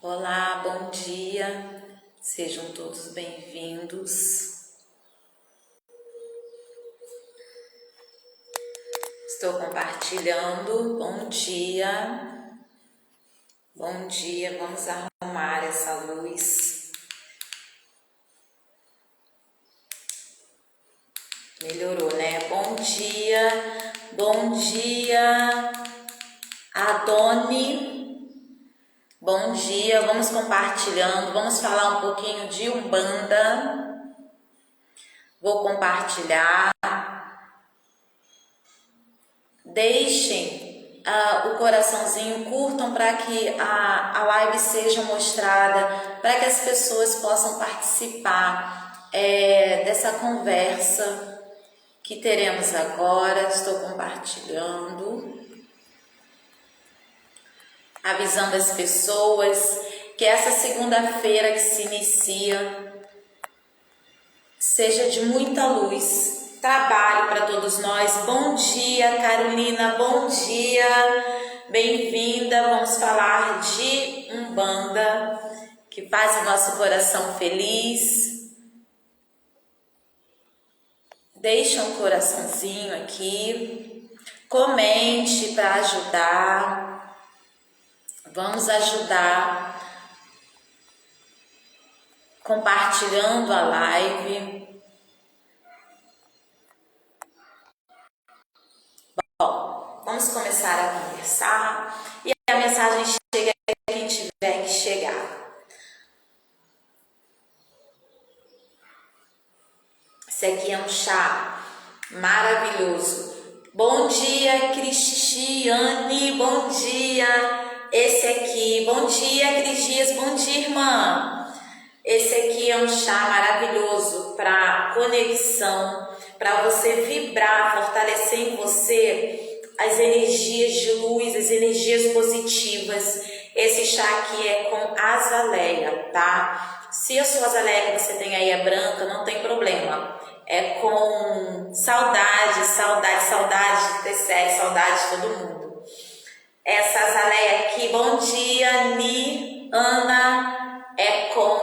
Olá, bom dia, sejam todos bem-vindos. Estou compartilhando, bom dia, vamos arrumar essa luz. Melhorou, né? Bom dia, Adoni. Bom dia, vamos compartilhando, vamos falar um pouquinho de Umbanda. Vou compartilhar. Deixem o coraçãozinho, curtam para que a live seja mostrada, para que as pessoas possam participar dessa conversa que teremos agora. Estou compartilhando. Avisando as pessoas que essa segunda-feira que se inicia seja de muita luz, trabalho para todos nós. Bom dia, Carolina, bom dia, bem-vinda. Vamos falar de Umbanda, que faz o nosso coração feliz. Deixa um coraçãozinho aqui, comente para ajudar. Vamos ajudar compartilhando a live. Bom, vamos começar a conversar e a mensagem chega a quem tiver que chegar. Esse aqui é um chá maravilhoso. Bom dia, Cristiane, bom dia. Esse aqui, bom dia, Cris Dias, bom dia, irmã. Esse aqui é um chá maravilhoso para conexão, para você vibrar, fortalecer em você as energias de luz, as energias positivas. Esse chá aqui é com azaleia, tá? Se a sua azaleia que você tem aí é branca, não tem problema. É com saudade de ter sexo, saudade de todo mundo. Essa azaleia aqui, bom dia, Ana,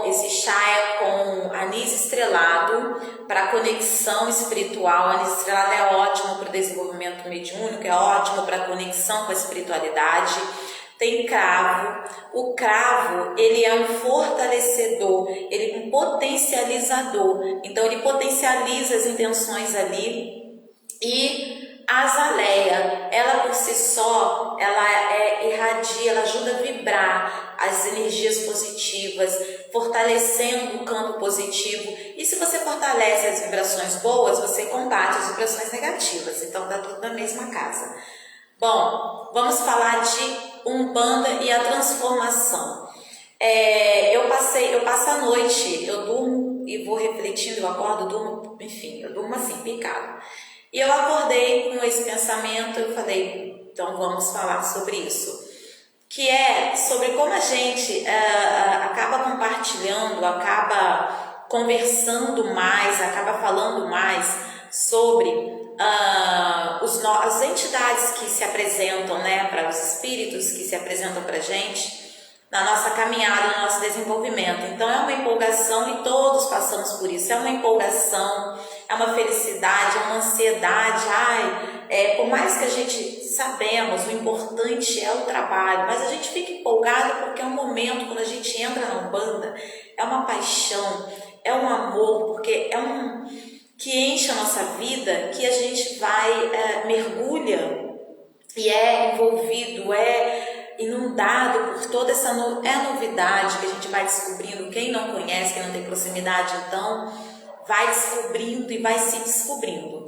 esse chá é com anis estrelado para conexão espiritual. Anis estrelado é ótimo para o desenvolvimento mediúnico, é ótimo para conexão com a espiritualidade. Tem cravo. O cravo, ele é um fortalecedor, ele é um potencializador. Então, ele potencializa as intenções ali. E a azaleia, ela por si só, ela irradia, ela ajuda a vibrar as energias positivas, fortalecendo o campo positivo. E se você fortalece as vibrações boas, você combate as vibrações negativas. Então, dá tudo na mesma casa. Bom, vamos falar de Umbanda e a transformação. Eu passo a noite, eu durmo e vou refletindo, eu acordo, durmo, enfim, eu durmo assim, picado. E eu acordei com esse pensamento, eu falei, então vamos falar sobre isso. Que é sobre como a gente acaba compartilhando, acaba conversando mais, acaba falando mais sobre as entidades que se apresentam, né, para os espíritos que se apresentam para a gente na nossa caminhada, no nosso desenvolvimento. Então é uma empolgação e todos passamos por isso, é uma empolgação, é uma felicidade, é uma ansiedade. Por mais que a gente sabemos, o importante é o trabalho, mas a gente fica empolgado porque é um momento, quando a gente entra na Umbanda, é uma paixão, é um amor, porque que enche a nossa vida, que a gente vai, mergulha e é envolvido, inundado por toda essa novidade que a gente vai descobrindo. Quem não conhece, quem não tem proximidade, então vai descobrindo e vai se descobrindo.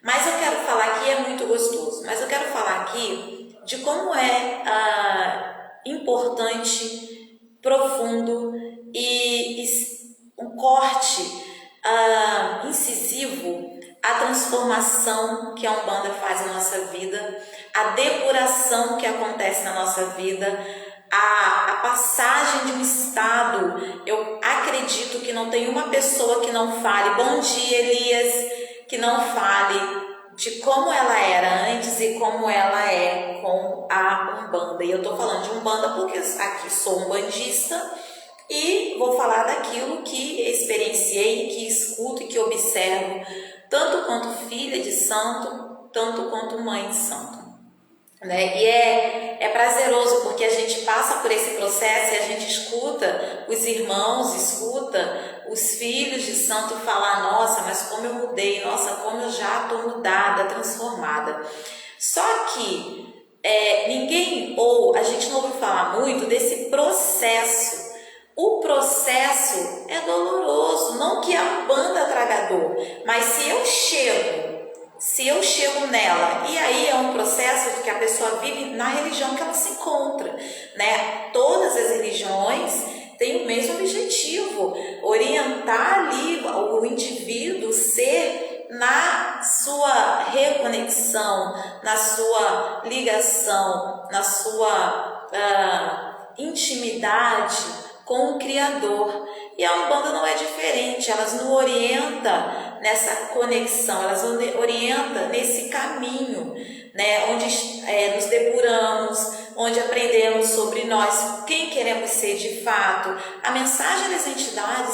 Mas eu quero falar aqui, é muito gostoso, mas eu quero falar aqui de como é importante, profundo e um corte incisivo a transformação que a Umbanda faz na nossa vida, a depuração que acontece na nossa vida, a passagem de um estado. Eu acredito que não tem uma pessoa que não fale bom dia, Elias, que não fale de como ela era antes e como ela é com a Umbanda. E eu tô falando de Umbanda porque aqui sou umbandista e vou falar daquilo que experienciei, que escuto e que observo, tanto quanto filha de santo, tanto quanto mãe de santo. Né? E é prazeroso porque a gente passa por esse processo e a gente escuta os irmãos, escuta os filhos de santo falar: nossa, mas como eu mudei, nossa, como eu já estou mudada, transformada. Só que a gente não ouviu falar muito desse processo. O processo é doloroso, não que a Umbanda traga dor, mas se eu chego nela, e aí é um processo de que a pessoa vive na religião que ela se encontra, né? Todas as religiões têm o mesmo objetivo, orientar ali o indivíduo ser na sua reconexão, na sua ligação, na sua intimidade com o Criador. E a Umbanda não é diferente, elas nos orientam nessa conexão, elas nos orientam nesse caminho, né, onde nos depuramos, onde aprendemos sobre nós, quem queremos ser de fato. A mensagem das entidades,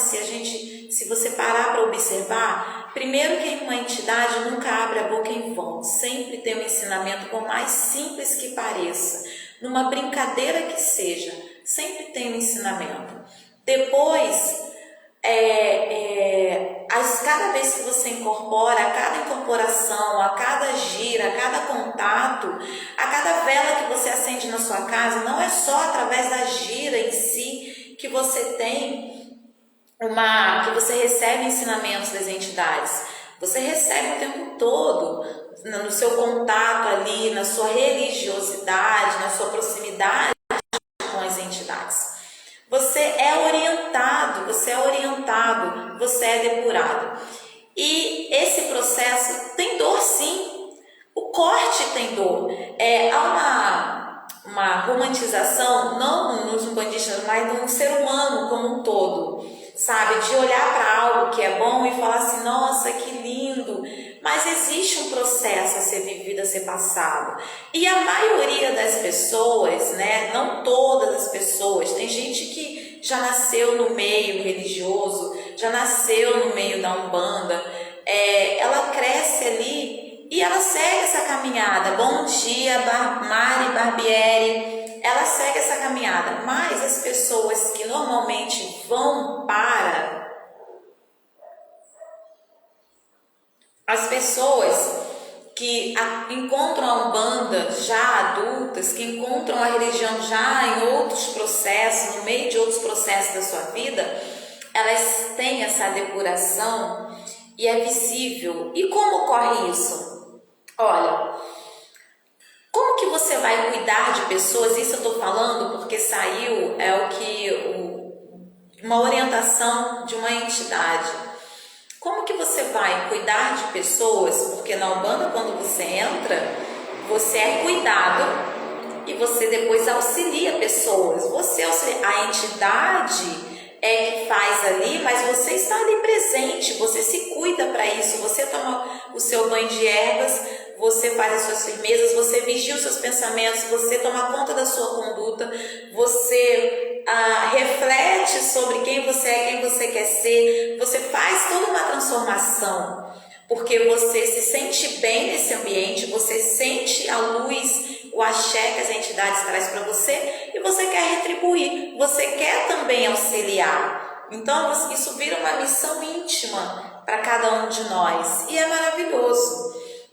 se você parar para observar, primeiro que uma entidade nunca abre a boca em vão, sempre tem um ensinamento, por mais simples que pareça, numa brincadeira que seja, sempre tem um ensinamento. Depois, cada vez que você incorpora, a cada incorporação, a cada gira, a cada contato, a cada vela que você acende na sua casa, não é só através da gira em si que você que você recebe ensinamentos das entidades. Você recebe o tempo todo, no seu contato ali, na sua religiosidade, na sua proximidade com as entidades. Você é orientado, você é depurado. E esse processo tem dor, sim. O corte tem dor. Há uma romantização, não nos umbandistas, mas no ser humano como um todo, sabe? De olhar para algo que é bom e falar assim: nossa, que lindo. Mas existe um processo a ser vivido, a ser passado. E a maioria das pessoas, né, não todas as pessoas, tem gente que já nasceu no meio religioso, já nasceu no meio da Umbanda, ela cresce ali e ela segue essa caminhada. Bom dia, Mari Barbieri, ela segue essa caminhada. Mas as pessoas que normalmente vão para... As pessoas que encontram a Umbanda já adultas, que encontram a religião já em outros processos, no meio de outros processos da sua vida, elas têm essa depuração e é visível. E como ocorre isso? Olha, como que você vai cuidar de pessoas? Isso eu estou falando porque saiu uma orientação de uma entidade. Como que você vai cuidar de pessoas? Porque na Umbanda, quando você entra, você é cuidado e você depois auxilia pessoas. Você auxilia. A entidade que faz ali, mas você está ali presente, você se cuida para isso, você toma o seu banho de ervas, você faz as suas firmezas, você vigia os seus pensamentos, você toma conta da sua conduta, você reflete sobre quem você é, quem você quer ser, você faz toda uma transformação, porque você se sente bem nesse ambiente, você sente a luz, o axé que as entidades trazem para você e você quer retribuir, você quer também auxiliar. Então isso vira uma missão íntima para cada um de nós e é maravilhoso.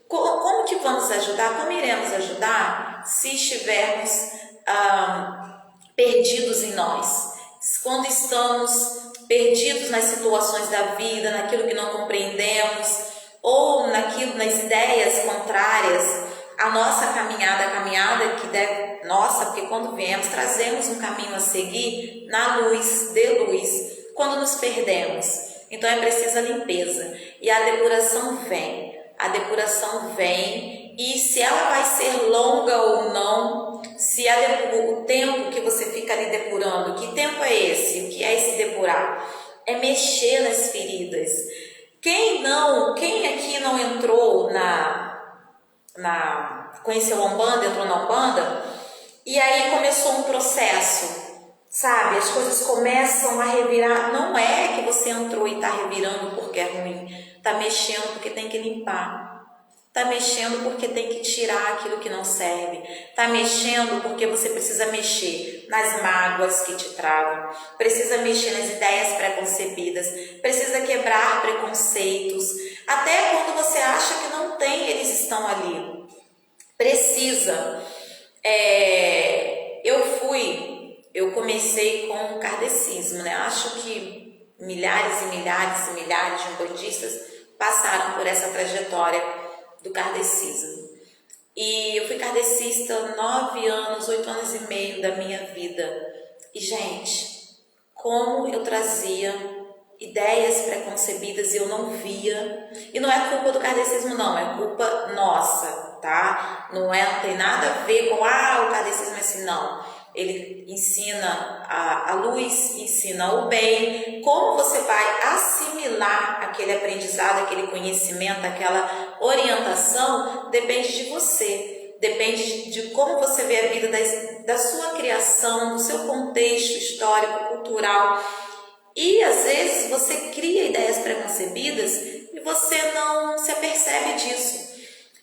Como que vamos ajudar? Como iremos ajudar se estivermos perdidos em nós? Quando estamos perdidos nas situações da vida, naquilo que não compreendemos ou nas ideias contrárias à nossa caminhada, a caminhada que deve nossa, porque quando viemos trazemos um caminho a seguir na luz, de luz, quando nos perdemos. Então é preciso a limpeza e a depuração vem. A depuração vem e se ela vai ser longa ou não, se o tempo que você fica ali depurando, que tempo é esse? O que é esse depurar? É mexer nas feridas. Quem aqui não entrou conheceu a Umbanda, entrou na Umbanda, e aí começou um processo, sabe? As coisas começam a revirar. Não é que você entrou e está revirando porque é ruim, está mexendo porque tem que limpar. Está mexendo porque tem que tirar aquilo que não serve. Está mexendo porque você precisa mexer nas mágoas que te travam. Precisa mexer nas ideias preconcebidas. Precisa quebrar preconceitos. Até quando você acha que não tem, eles estão ali. Precisa. Eu comecei com o kardecismo, né? Acho que milhares e milhares e milhares de umbandistas passaram por essa trajetória do kardecismo. E eu fui kardecista 9 anos, 8 anos e meio da minha vida. E, gente, como eu trazia ideias preconcebidas e eu não via. E não é culpa do kardecismo, não, é culpa nossa, tá? Não tem nada a ver com, o kardecismo é assim, não. Ele ensina a luz, ensina o bem, como você vai assimilar aquele aprendizado, aquele conhecimento, aquela orientação, depende de você, depende de como você vê a vida da sua criação, do seu contexto histórico, cultural. E às vezes você cria ideias preconcebidas e você não se apercebe disso.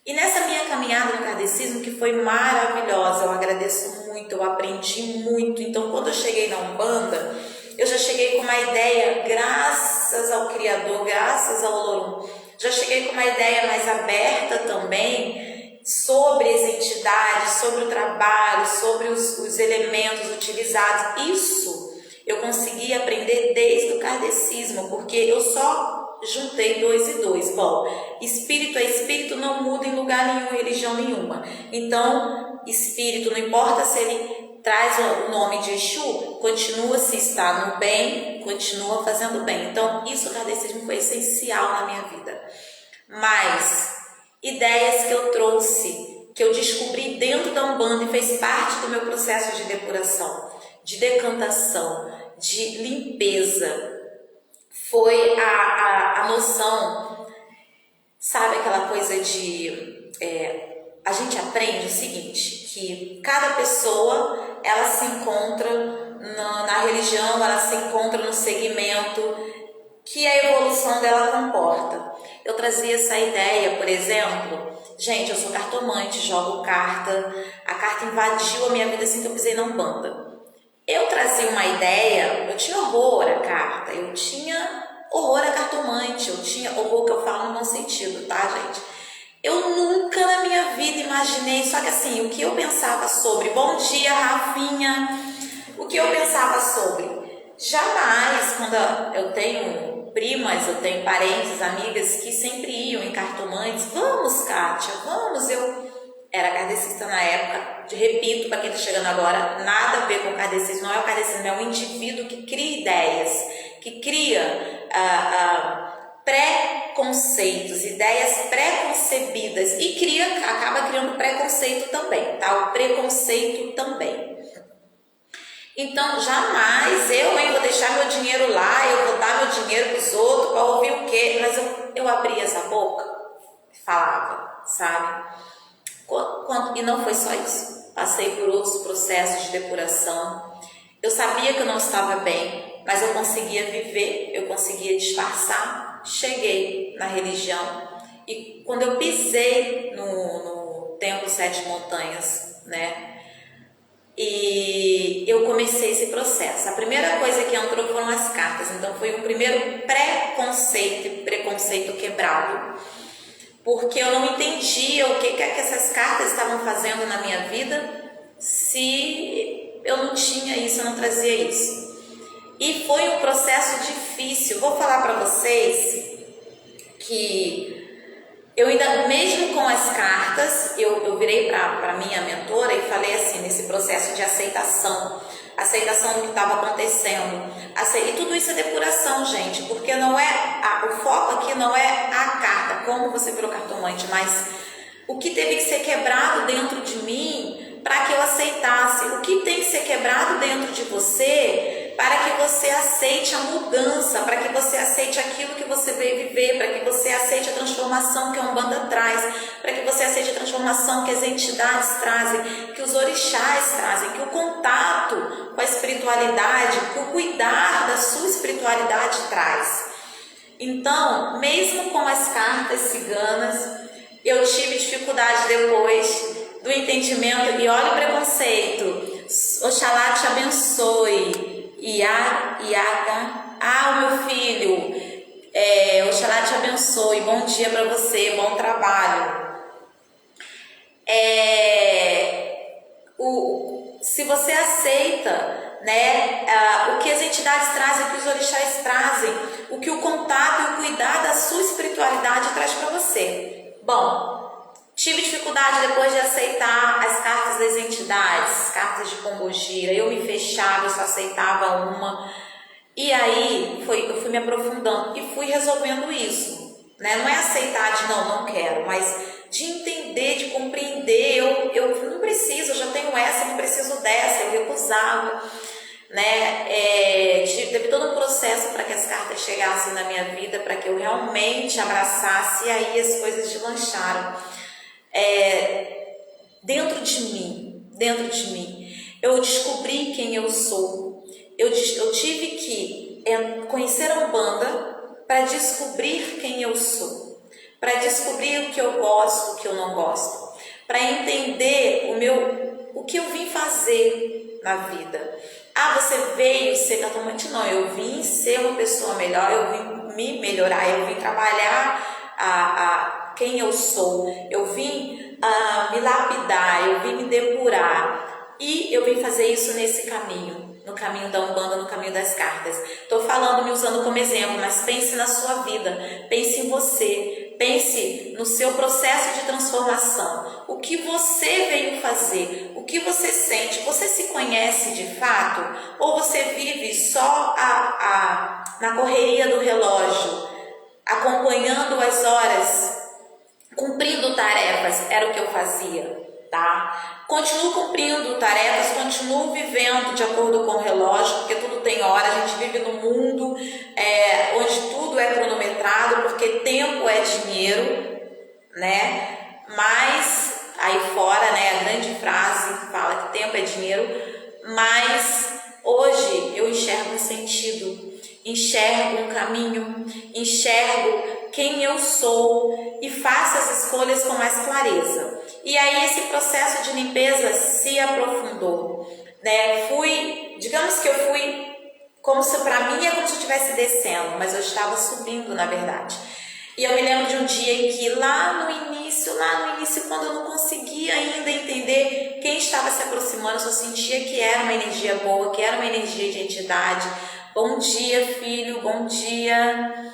E nessa minha caminhada no kardecismo, que foi maravilhosa, eu agradeço muito, eu aprendi muito. Então, quando eu cheguei na Umbanda, eu já cheguei com uma ideia, graças ao Criador, graças ao Olorum, já cheguei com uma ideia mais aberta também sobre as entidades, sobre o trabalho, sobre os elementos utilizados. Isso eu consegui aprender desde o kardecismo, porque eu só juntei 2 e 2. Bom, espírito é espírito, não muda em lugar nenhum, religião nenhuma. Então, espírito, não importa se ele traz o nome de Exu, continua, se está no bem, continua fazendo bem. Então, isso, o kardecismo foi essencial na minha vida. Mas, ideias que eu trouxe, que eu descobri dentro da Umbanda e fez parte do meu processo de depuração, de decantação, de limpeza, foi a noção, sabe, aquela coisa de, a gente aprende o seguinte, que cada pessoa, ela se encontra na religião, ela se encontra no segmento que a evolução dela comporta. Eu trazia essa ideia, por exemplo, gente, eu sou cartomante, jogo carta, a carta invadiu a minha vida assim que eu pisei na Umbanda. Eu trazia uma ideia, eu tinha horror à carta, eu tinha horror a cartomante, eu tinha horror, que eu falo no bom sentido, tá, gente? Eu nunca na minha vida imaginei, só que assim, o que eu pensava sobre, bom dia, Rafinha, o que eu pensava sobre, jamais, quando eu tenho primas, eu tenho parentes, amigas que sempre iam em cartomantes, vamos, Kátia, vamos, eu era kardecista na época, repito, para quem está chegando agora, nada a ver com o kardecismo, não é o kardecismo, é um indivíduo que cria ideias, que cria preconceitos, ideias preconcebidas e acaba criando preconceito também, tá? O preconceito também. Então, jamais eu vou deixar meu dinheiro lá, eu vou dar meu dinheiro para os outros para ouvir o quê? Mas eu abria essa boca e falava, sabe? E não foi só isso. Passei por outros processos de depuração. Eu sabia que eu não estava bem, mas eu conseguia viver, eu conseguia disfarçar. Cheguei na religião e quando eu pisei no Templo Sete Montanhas, né? E eu comecei esse processo. A primeira coisa que entrou foram as cartas. Então foi o primeiro preconceito quebrado. Porque eu não entendia o que essas cartas estavam fazendo na minha vida se eu não tinha isso, eu não trazia isso. E foi um processo difícil. Vou falar para vocês que eu ainda, mesmo com as cartas, eu virei para minha mentora e falei assim, nesse processo de aceitação do que estava acontecendo. E tudo isso é depuração, gente, porque não é o foco aqui não é a carta, como você virou cartomante, mas o que teve que ser quebrado dentro de mim para que eu aceitasse, o que tem que ser quebrado dentro de você para que você aceite a mudança, para que você aceite aquilo que você veio viver, para que você aceite a transformação que a Umbanda traz, para que você aceite a transformação que as entidades trazem, que os orixás trazem, que o contato com a espiritualidade, que o cuidar da sua espiritualidade traz. Então, mesmo com as cartas ciganas, eu tive dificuldade depois do entendimento, e olha o preconceito. Oxalá te abençoe. Iaga, o meu filho, Oxalá te abençoe, bom dia para você, bom trabalho. Se você aceita, né, o que as entidades trazem, o que os orixás trazem, o que o contato e o cuidar da sua espiritualidade traz para você. Bom, tive dificuldade depois de aceitar as cartas das entidades, cartas de Pombogira. Eu me fechava, eu só aceitava uma. E aí eu fui me aprofundando e fui resolvendo isso, né? Não é aceitar de não quero, mas de entender, de compreender. Eu não preciso, eu já tenho essa, não preciso dessa, eu recusava, né? Teve todo um processo para que as cartas chegassem na minha vida, para que eu realmente abraçasse, e aí as coisas deslancharam. Dentro de mim, eu descobri quem eu sou. Eu tive que conhecer a Umbanda para descobrir quem eu sou, para descobrir o que eu gosto, o que eu não gosto, para entender o que eu vim fazer na vida. Você veio ser cartomante? Não, eu vim ser uma pessoa melhor, eu vim me melhorar, eu vim trabalhar quem eu sou, eu vim me lapidar, eu vim me depurar, e eu vim fazer isso nesse caminho. No caminho da Umbanda, no caminho das cartas. Estou falando, me usando como exemplo, mas pense na sua vida, pense em você, pense no seu processo de transformação. O que você veio fazer, o que você sente, você se conhece de fato? Ou você vive só na correria do relógio, acompanhando as horas, cumprindo tarefas? Era o que eu fazia. Tá? Continuo cumprindo tarefas, continuo vivendo de acordo com o relógio, porque tudo tem hora. A gente vive num mundo onde tudo é cronometrado, porque tempo é dinheiro, né? Mas aí fora, né, a grande frase fala que tempo é dinheiro, mas hoje eu enxergo um sentido, enxergo um caminho, enxergo quem eu sou e faço as escolhas com mais clareza. E aí esse processo de limpeza se aprofundou, né? Digamos que eu fui, como se para mim é como se eu estivesse descendo, mas eu estava subindo, na verdade. E eu me lembro de um dia em que lá no início, quando eu não conseguia ainda entender quem estava se aproximando, eu só sentia que era uma energia boa, que era uma energia de entidade. Bom dia, filho, bom dia.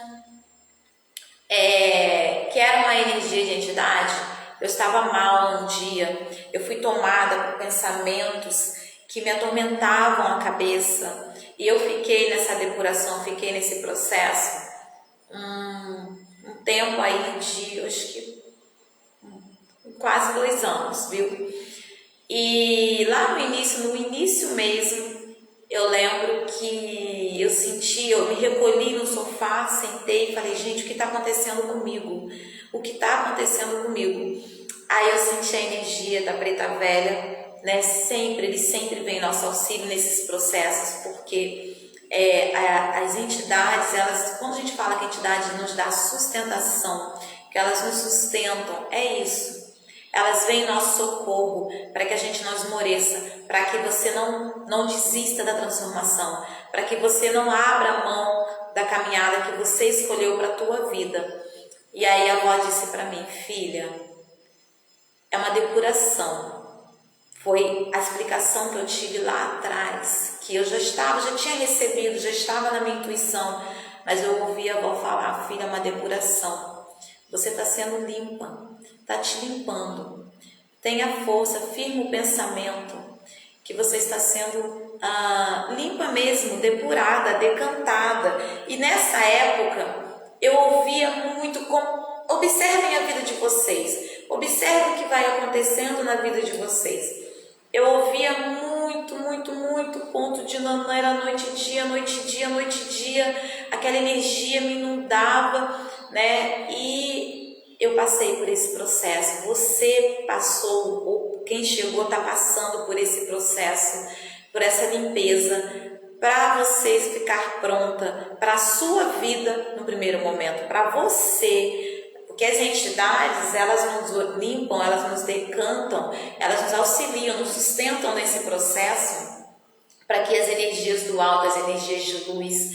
Que era uma energia de entidade. Eu estava mal um dia, eu fui tomada por pensamentos que me atormentavam a cabeça, e eu fiquei nessa depuração, fiquei nesse processo um tempo aí de, acho que quase 2 anos, viu? E lá no início mesmo, eu lembro que eu me recolhi no sofá, sentei e falei, gente, o que está acontecendo comigo? O que está acontecendo comigo? Aí eu senti a energia da Preta Velha, né? Ele sempre vem em nosso auxílio nesses processos, porque as entidades, quando a gente fala que a entidade nos dá sustentação, que elas nos sustentam, é isso. Elas vêm em nosso socorro para que a gente não esmoreça, para que você não desista da transformação, para que você não abra a mão da caminhada que você escolheu para a tua vida. E aí a avó disse para mim, filha, é uma depuração. Foi a explicação que eu tive lá atrás, que eu já tinha recebido, já estava na minha intuição, mas eu ouvi a avó falar, filha, é uma depuração. Você está sendo limpa, está te limpando. Tenha força, firme o pensamento, que você está sendo limpa mesmo, depurada, decantada. E nessa época, eu ouvia muito, observem a vida de vocês, observem o que vai acontecendo na vida de vocês. Eu ouvia muito ponto de não era noite e dia, noite e dia, noite e dia, aquela energia me inundava, né? E eu passei por esse processo. Você passou, ou quem chegou está passando por esse processo, por essa limpeza, para você ficar pronta para a sua vida no primeiro momento, para você, porque as entidades, elas nos limpam, elas nos decantam, elas nos auxiliam, nos sustentam nesse processo, para que as energias do alto, as energias de luz,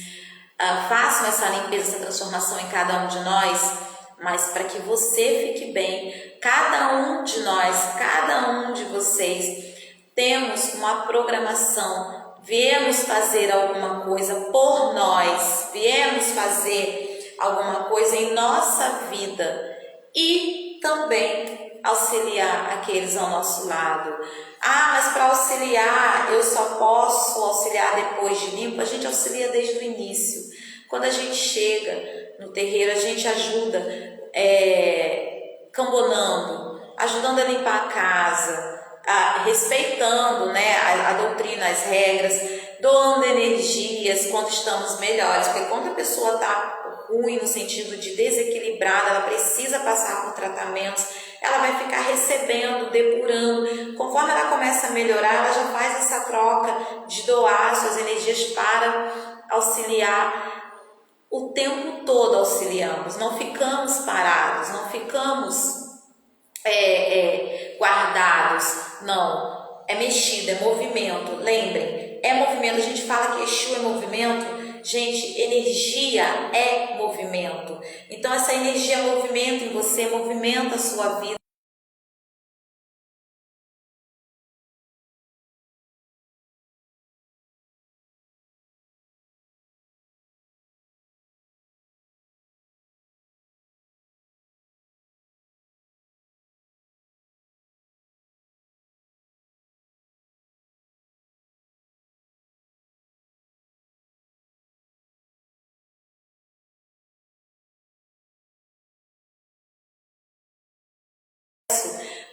façam essa limpeza, essa transformação em cada um de nós, mas para que você fique bem. Cada um de nós, cada um de vocês, temos uma programação. Viemos fazer alguma coisa por nós, viemos fazer alguma coisa em nossa vida e também auxiliar aqueles ao nosso lado. Mas para auxiliar, eu só posso auxiliar depois de limpo. A gente auxilia desde o início. Quando a gente chega no terreiro, a gente ajuda cambonando, ajudando a limpar a casa, respeitando, né, a doutrina, as regras, doando energias quando estamos melhores, porque quando a pessoa está ruim, no sentido de desequilibrada, ela precisa passar por tratamentos, ela vai ficar recebendo, depurando. Conforme ela começa a melhorar, ela já faz essa troca de doar suas energias para auxiliar. O tempo todo auxiliamos, não ficamos parados, não ficamos guardados, não, é mexido, é movimento. Lembrem, é movimento. A gente fala que Exu é movimento, gente, energia é movimento. Então essa energia é movimento em você, movimenta a sua vida.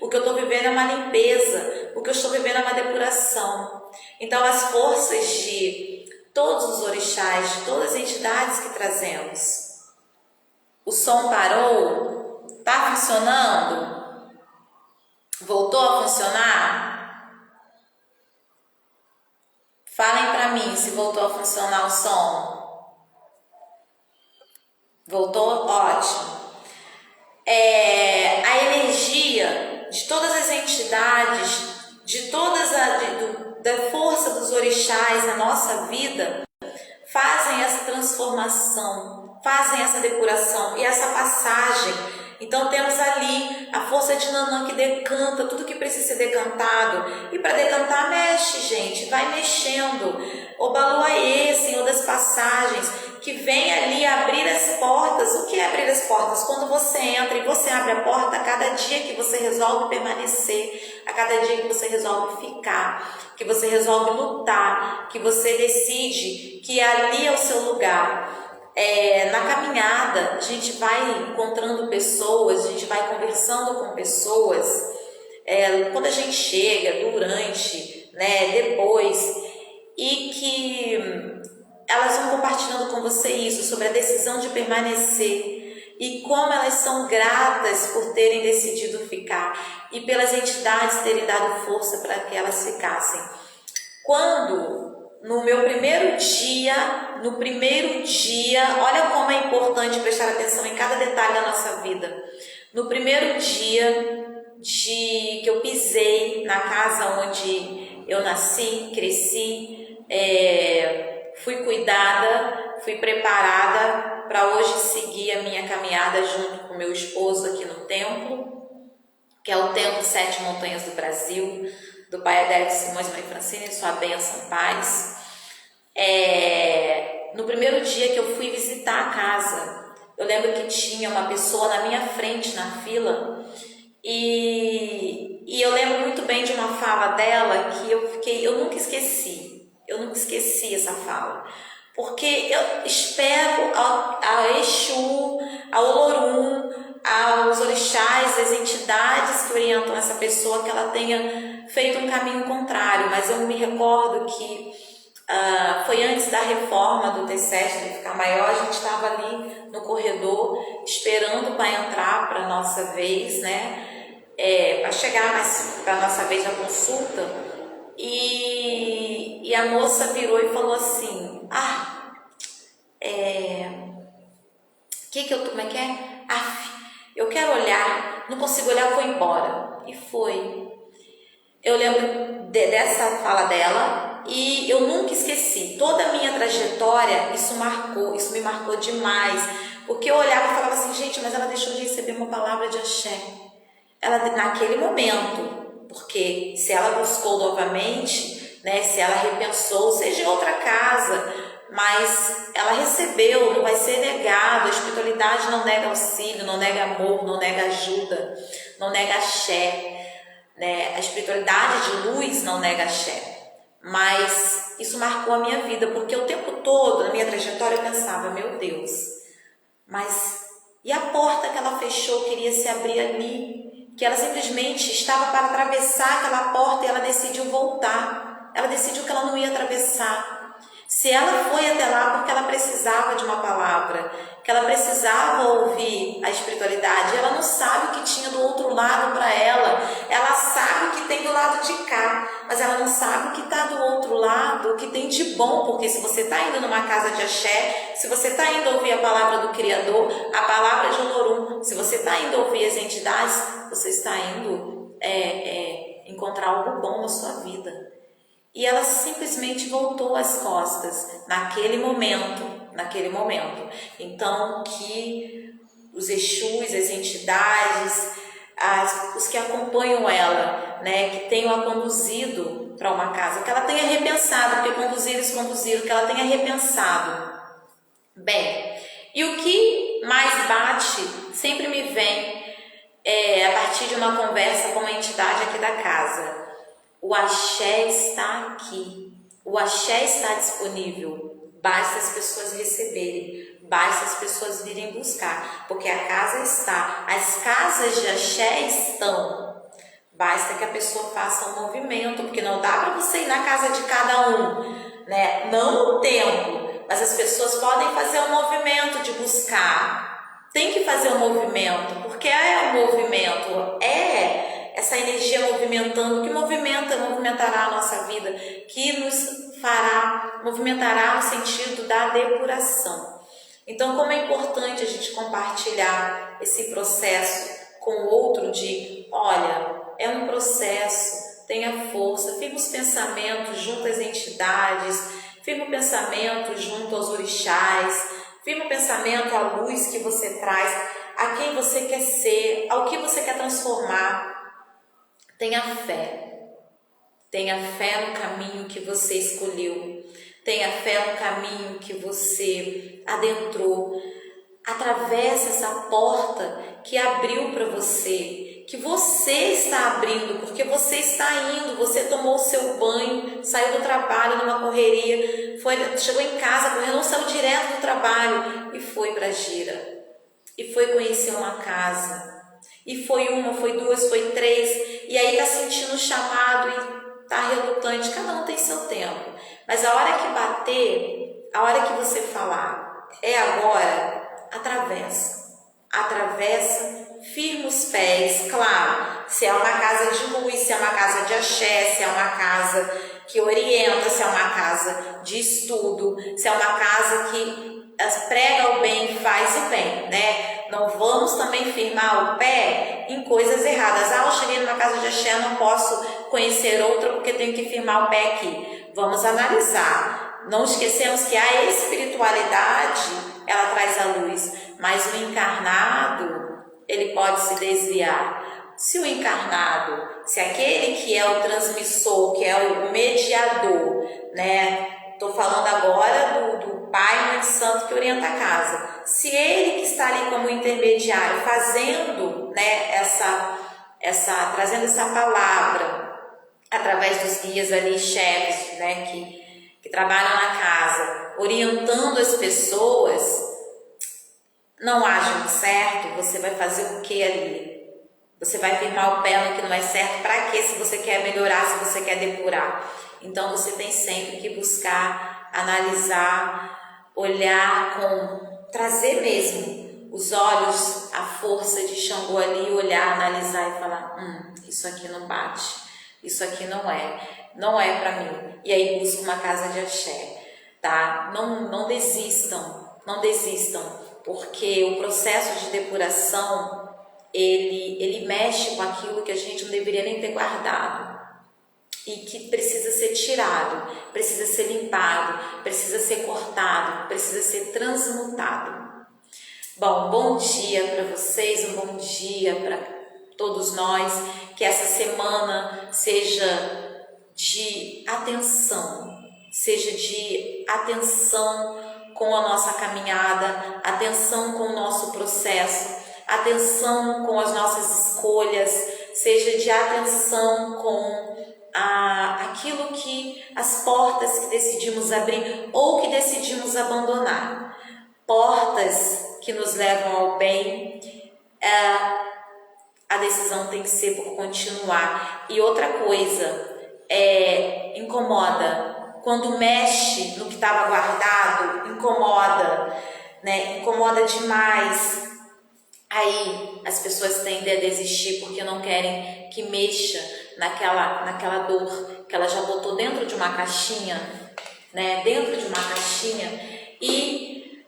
O que eu estou vivendo é uma limpeza, o que eu estou vivendo é uma depuração. Então as forças de todos os orixás, de todas as entidades que trazemos. O som parou? Está funcionando? Voltou a funcionar? Falem para mim se voltou a funcionar o som. Voltou? Ótimo. A energia de todas as entidades, de todas da força dos orixás na nossa vida, fazem essa transformação, fazem essa depuração e essa passagem. Então temos ali a força de Nanã que decanta tudo que precisa ser decantado. E para decantar, mexe, gente, vai mexendo. Obaluaê, Senhor das passagens, que vem ali abrir as portas. O que é abrir as portas? Quando você entra e você abre a porta, a cada dia que você resolve permanecer, a cada dia que você resolve ficar, que você resolve lutar, que você decide que ali é o seu lugar. Na caminhada, a gente vai encontrando pessoas, a gente vai conversando com pessoas, quando a gente chega, durante, né, depois, e que elas vão compartilhando com você isso, sobre a decisão de permanecer e como elas são gratas por terem decidido ficar e pelas entidades terem dado força para que elas ficassem. Quando no meu primeiro dia, olha como é importante prestar atenção em cada detalhe da nossa vida. No primeiro dia que eu pisei na casa onde eu nasci, cresci, fui cuidada, fui preparada para hoje seguir a minha caminhada junto com meu esposo aqui no templo, que é o Templo Sete Montanhas do Brasil, do Pai Adélio Simões Mãe Francine, sua bênção, paz. No primeiro dia que eu fui visitar a casa, eu lembro que tinha uma pessoa na minha frente na fila e eu lembro muito bem de uma fala dela que eu nunca esqueci essa fala, porque eu espero a Exu, a Olorum, aos orixás, as entidades que orientam essa pessoa, que ela tenha feito um caminho contrário, mas eu me recordo que Foi antes da reforma do T7 para ficar maior, a gente estava ali no corredor esperando para entrar para a nossa vez, né? Para chegar para a nossa vez na consulta. E a moça virou e falou assim: como é que é? Eu quero olhar, não consigo olhar, eu vou embora. E foi. Eu lembro dessa fala dela e eu nunca esqueci. Toda a minha trajetória, isso me marcou demais. Porque eu olhava e falava assim: gente, mas ela deixou de receber uma palavra de axé. Ela, naquele momento, porque se ela buscou novamente, né, se ela repensou, seja em outra casa, mas ela recebeu, não vai ser negado. A espiritualidade não nega auxílio, não nega amor, não nega ajuda, não nega axé, né? A espiritualidade de luz não nega axé. Mas isso marcou a minha vida, porque o tempo todo, na minha trajetória, eu pensava: meu Deus, mas e a porta que ela fechou queria se abrir ali? Que ela simplesmente estava para atravessar aquela porta e ela decidiu voltar. Ela decidiu que ela não ia atravessar. Se ela foi até lá porque ela precisava de uma palavra, que ela precisava ouvir a espiritualidade, ela não sabe o que tinha do outro lado para ela. Ela sabe o que tem do lado de cá, mas ela não sabe o que está do outro lado, o que tem de bom, porque se você está indo numa casa de axé, se você está indo ouvir a palavra do Criador, a palavra de Olorum, se você está indo ouvir as entidades, você está indo encontrar algo bom na sua vida. E ela simplesmente voltou as costas naquele momento. Então, que os Exus, as entidades, os que acompanham ela, né, que tenham a conduzido para uma casa, que ela tenha repensado, porque conduziram, que ela tenha repensado. Bem, e o que mais bate, sempre me vem, a partir de uma conversa com uma entidade aqui da casa: o axé está aqui, o axé está disponível, basta as pessoas receberem, basta as pessoas virem buscar, porque a casa está, as casas de axé estão, basta que a pessoa faça um movimento, porque não dá para você ir na casa de cada um, né? Não o tempo, mas as pessoas podem fazer um movimento de buscar, tem que fazer um movimento, porque é um movimento, essa energia movimentando, que movimentará a nossa vida, que nos movimentará no sentido da depuração. Então, como é importante a gente compartilhar esse processo com o outro de: olha, é um processo, tenha força, firme os pensamentos junto às entidades, firme o pensamento junto aos orixás, firme o pensamento à luz que você traz, a quem você quer ser, ao que você quer transformar. Tenha fé no caminho que você escolheu, tenha fé no caminho que você adentrou. Atravesse essa porta que abriu para você, que você está abrindo, porque você está indo, você tomou o seu banho, saiu do trabalho numa correria, chegou em casa correndo, não saiu direto do trabalho e foi para Gira, e foi conhecer uma casa. E foi uma, foi duas, foi três, e aí está sentindo o chamado e está relutante. Cada um tem seu tempo, mas a hora que bater, a hora que você falar, é agora, atravessa, firma os pés. Claro, se é uma casa de luz, se é uma casa de axé, se é uma casa que orienta, se é uma casa de estudo, se é uma casa que prega o bem, faz o bem, né? Não vamos também firmar o pé em coisas erradas. Eu cheguei numa casa de axé, não posso conhecer outra porque tenho que firmar o pé aqui. Vamos analisar. Não esquecemos que a espiritualidade, ela traz a luz, mas o encarnado, ele pode se desviar. Se o encarnado, se aquele que é o transmissor, que é o mediador, né? Estou falando agora do Pai Mãe Santo que orienta a casa. Se ele que está ali como intermediário, fazendo, né, trazendo essa palavra através dos guias ali, chefes, né, que trabalham na casa, orientando as pessoas, não agem certo, você vai fazer o que ali? Você vai firmar o pé no que não é certo. Para quê? Se você quer melhorar, se você quer depurar. Então você tem sempre que buscar, analisar, olhar trazer mesmo os olhos, a força de Xangô ali, olhar, analisar e falar, isso aqui não bate, isso aqui não é para mim. E aí busca uma casa de axé, tá? Não desistam, porque o processo de depuração, ele mexe com aquilo que a gente não deveria nem ter guardado e que precisa ser tirado, precisa ser limpado, precisa ser cortado, precisa ser transmutado. Bom dia para vocês, um bom dia para todos nós, que essa semana seja de atenção, com a nossa caminhada, atenção com o nosso processo, atenção com as nossas escolhas, seja de atenção com aquilo que as portas que decidimos abrir ou que decidimos abandonar. Portas que nos levam ao bem, a decisão tem que ser por continuar. E outra coisa, incomoda. Quando mexe no que estava guardado, incomoda, né? Incomoda demais. Aí as pessoas tendem a desistir porque não querem que mexa naquela dor que ela já botou dentro de uma caixinha, né? Dentro de uma caixinha e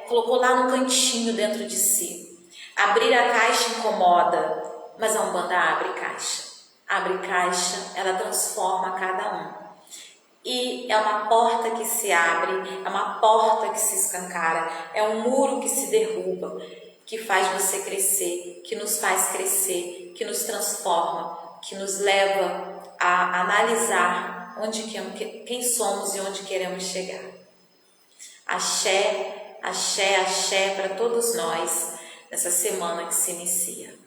colocou lá no cantinho dentro de si. Abrir a caixa incomoda, mas a Umbanda abre caixa. Abre caixa, ela transforma cada um. E é uma porta que se abre, é uma porta que se escancara, é um muro que se derruba, que faz você crescer, que nos faz crescer, que nos transforma, que nos leva a analisar quem somos e onde queremos chegar. Axé, axé, axé para todos nós nessa semana que se inicia.